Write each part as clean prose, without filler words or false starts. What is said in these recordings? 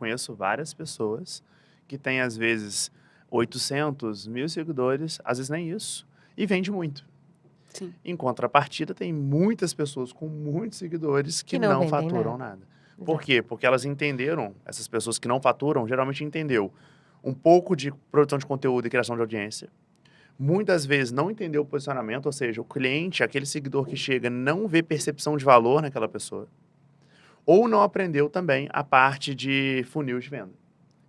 conheço várias pessoas que têm, às vezes, 800, 1.000 seguidores, às vezes nem isso, e vende muito. Sim. Em contrapartida, tem muitas pessoas com muitos seguidores que Que não não vendem faturam nada. nada. Por Exato. quê? Porque elas entenderam, essas pessoas que não faturam, geralmente entendeu um pouco de produção de conteúdo e criação de audiência. Muitas vezes não entendeu o posicionamento, ou seja, o cliente, aquele seguidor que chega, não vê percepção de valor naquela pessoa. Ou não aprendeu também a parte de funil de venda.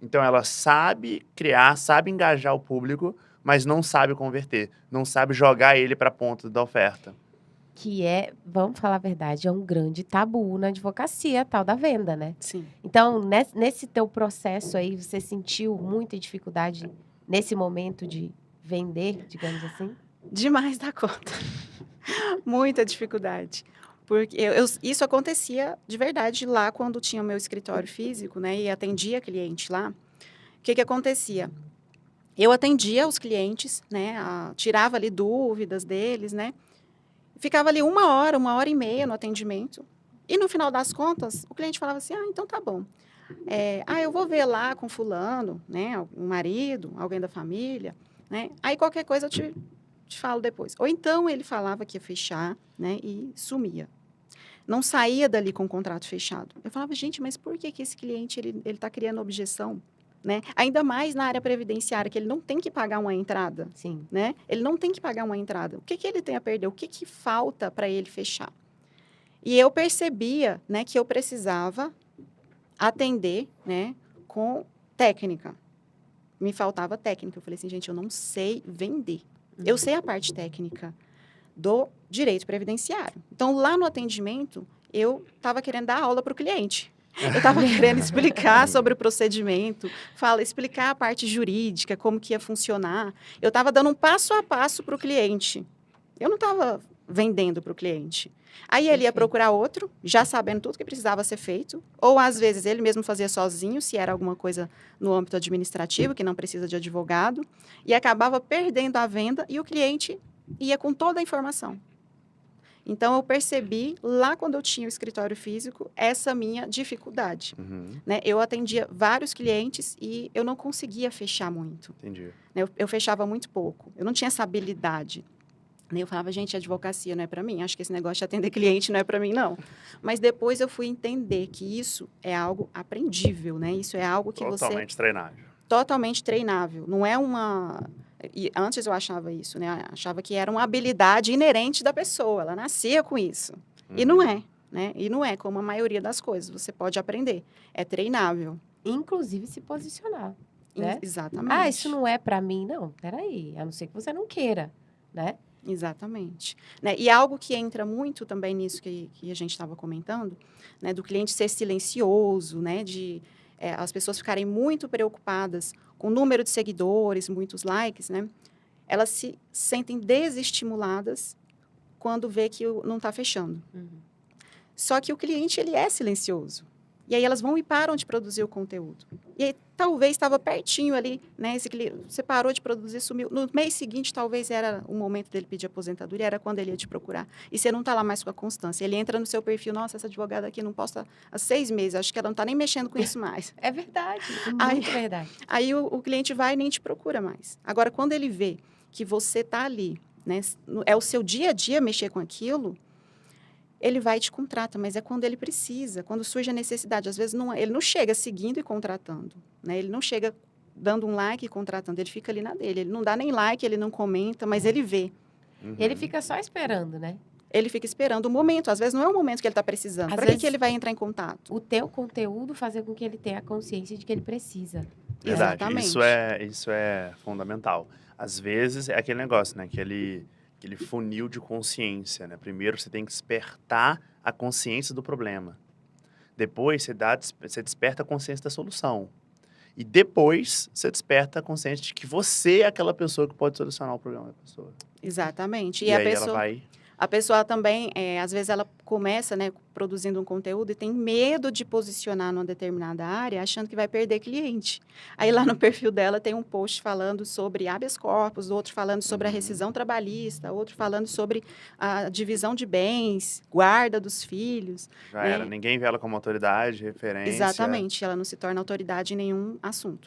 Então, ela sabe criar, sabe engajar o público, mas não sabe converter, não sabe jogar ele para a ponta da oferta. Que é, vamos falar a verdade, é um grande tabu na advocacia, a tal da venda, né? Sim. Então, nesse teu processo aí, você sentiu muita dificuldade nesse momento de vender, digamos assim? Demais da conta. Muita dificuldade. Porque isso acontecia de verdade lá quando tinha o meu escritório físico, né? E atendia cliente lá. O que acontecia? Eu atendia os clientes, né? Tirava ali dúvidas deles, né? Ficava ali 1 hora e meia no atendimento. E no final das contas, o cliente falava assim: então tá bom. Eu vou ver lá com fulano, né? Um marido, alguém da família, né? Aí qualquer coisa eu te falo depois. Ou então ele falava que ia fechar, né? E sumia. Não saía dali com o contrato fechado. Eu falava, gente, mas por que esse cliente ele está criando objeção? Né? Ainda mais na área previdenciária, que ele não tem que pagar uma entrada. Sim. Né? Ele não tem que pagar uma entrada. O que ele tem a perder? O que falta para ele fechar? E eu percebia, né, que eu precisava atender, né, com técnica. Me faltava técnica. Eu falei assim, gente, eu não sei vender. Eu sei a parte técnica do direito previdenciário. Então, lá no atendimento, eu estava querendo dar aula para o cliente. Eu estava querendo explicar sobre o procedimento, explicar a parte jurídica, como que ia funcionar. Eu estava dando um passo a passo para o cliente. Eu não estava vendendo para o cliente. Aí ele ia procurar outro, já sabendo tudo que precisava ser feito, ou às vezes ele mesmo fazia sozinho, se era alguma coisa no âmbito administrativo, que não precisa de advogado, e acabava perdendo a venda e o cliente ia com toda a informação. Então, eu percebi, lá quando eu tinha o escritório físico, essa minha dificuldade. Né? Eu atendia vários clientes e eu não conseguia fechar muito. Entendi. Eu fechava muito pouco. Eu não tinha essa habilidade. Eu falava, gente, advocacia não é para mim. Acho que esse negócio de atender cliente não é para mim, não. Mas depois eu fui entender que isso é algo aprendível, né? Isso é algo que Totalmente treinável. Totalmente treinável. Não é uma... E antes eu achava isso, né? Achava que era uma habilidade inerente da pessoa. Ela nascia com isso. E não é, né? E não é como a maioria das coisas. Você pode aprender. É treinável. Inclusive se posicionar, né? Exatamente. Isso não é para mim, não. Peraí, a não ser que você não queira, né? Exatamente. Né? E algo que entra muito também nisso que a gente estava comentando, né? Do cliente ser silencioso, né? De as pessoas ficarem muito preocupadas com o número de seguidores, muitos likes, né? Elas se sentem desestimuladas quando vê que não está fechando. Só que o cliente, ele é silencioso. E aí elas vão e param de produzir o conteúdo. E aí, talvez estava pertinho ali, né? Você parou de produzir, sumiu. No mês seguinte, talvez era o momento dele pedir aposentadoria, era quando ele ia te procurar. E você não está lá mais com a constância. Ele entra no seu perfil, nossa, essa advogada aqui não posta há 6 meses, acho que ela não está nem mexendo com isso mais. É verdade, muito verdade. Aí o cliente vai e nem te procura mais. Agora, quando ele vê que você está ali, né? É o seu dia a dia mexer com aquilo, ele vai e te contrata, mas é quando ele precisa, quando surge a necessidade. Às vezes, ele não chega seguindo e contratando, né? Ele não chega dando um like e contratando, ele fica ali na dele. Ele não dá nem like, ele não comenta, mas ele vê. Ele fica só esperando, né? Ele fica esperando o momento. Às vezes, não é o momento que ele está precisando. Para que ele vai entrar em contato? O teu conteúdo fazer com que ele tenha a consciência de que ele precisa. Verdade. Exatamente. Isso é fundamental. Às vezes, é aquele negócio, né? Aquele funil de consciência, né? Primeiro, você tem que despertar a consciência do problema. Depois, você desperta a consciência da solução. E depois, você desperta a consciência de que você é aquela pessoa que pode solucionar o problema da pessoa. Exatamente. E aí ela vai... A pessoa também, às vezes, ela começa, né, produzindo um conteúdo e tem medo de posicionar numa determinada área, achando que vai perder cliente. Aí, lá no perfil dela, tem um post falando sobre habeas corpus, outro falando sobre a rescisão trabalhista, outro falando sobre a divisão de bens, guarda dos filhos. Já né? era. Ninguém vê ela como autoridade, referência. Exatamente, ela não se torna autoridade em nenhum assunto.